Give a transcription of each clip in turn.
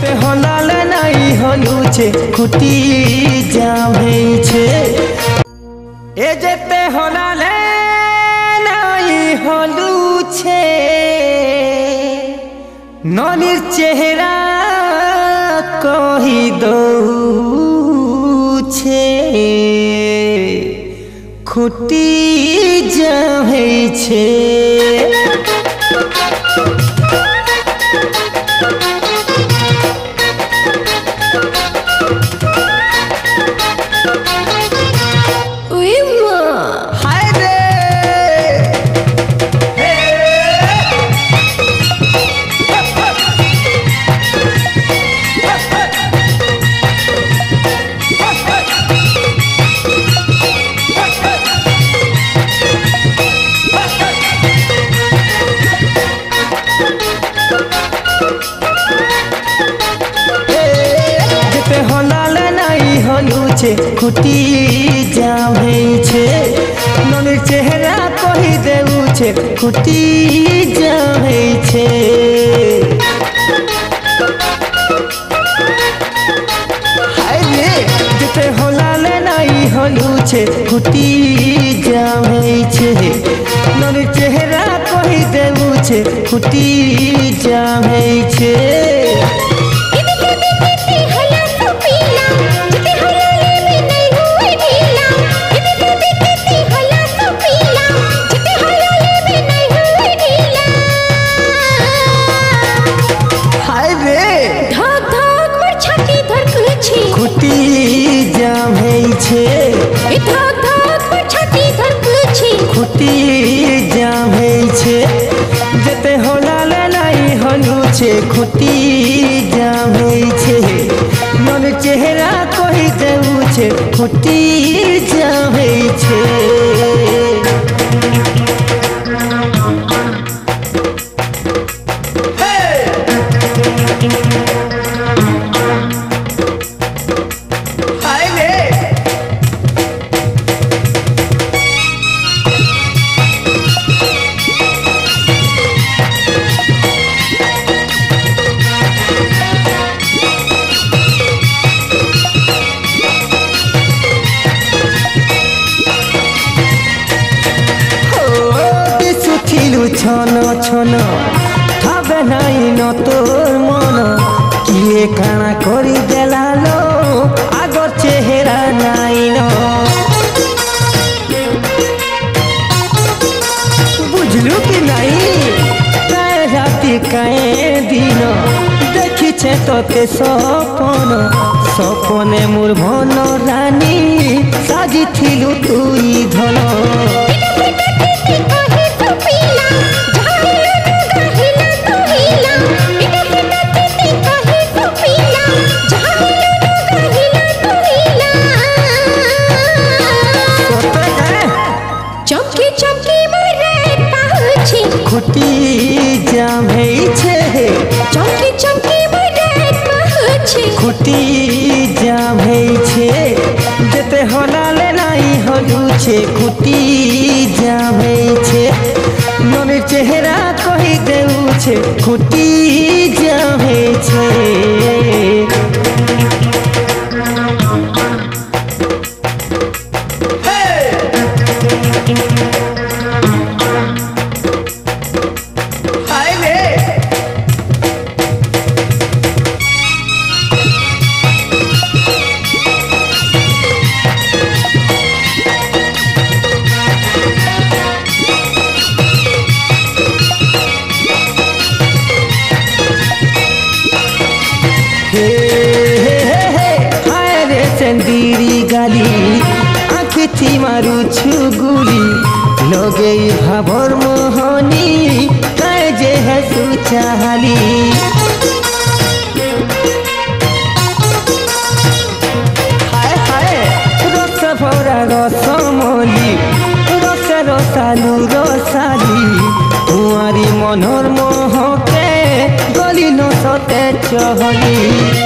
যেতে হলালে নাই হলুছে খুঁটি জাম হয়েছে এ যেতে হলালে নাই হলুছে ননির চেহারা কহি দৌছে খুঁটি জাম হয়েছে খুঁটি জাম হয়েছে ননির চেহারা কহি দেউছে খুঁটি জাম হয়েছে যেতে হলালে নাই হলুছে খুঁটি জাম হয়েছে ননির চেহারা কহি দেউছে খুঁটি জাম হয়েছে খুঁটি জাম হয়েছে খুঁটি জাম হয়েছে যেতে হলালে নাই হলুছে খুঁটি জাম হয়েছে ননির চেহারা কহি দেউছে খুঁটি জাম হয়েছে ছন ছন হবে নাই ন তোর মন কিয়ে কাଣା করি দেলালো আগর চেহারা নাই ন বুঝলু কি নাই কায় রাতি কায় দিন দেখিছে তোতে সপন সপনে মোর ভন রানী সাজিছিলু তুই ধন খুঁটি জাম হয়েছে খুঁটি জাম হয়েছে যেতে হলালে নাই হলুছে খুঁটি জাম হয়েছে ননির চেহারা কহি দেউছে খুঁটি জাম হয়েছে चंदीरी गाली आँखी मारुछु गुली लगे भावर मोहनी काय जे है सुचाली हाय हाय रस भरा रसमली रस रसालू रसाली तुम्हारी मनोर मोहके गली न सते चहली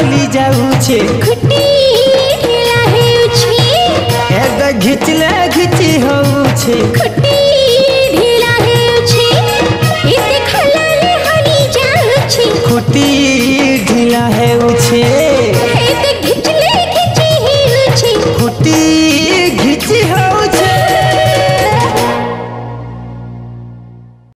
हली जाऊछे खुटी ढीला हेउछे एग घिचले घिची होउछे खुटी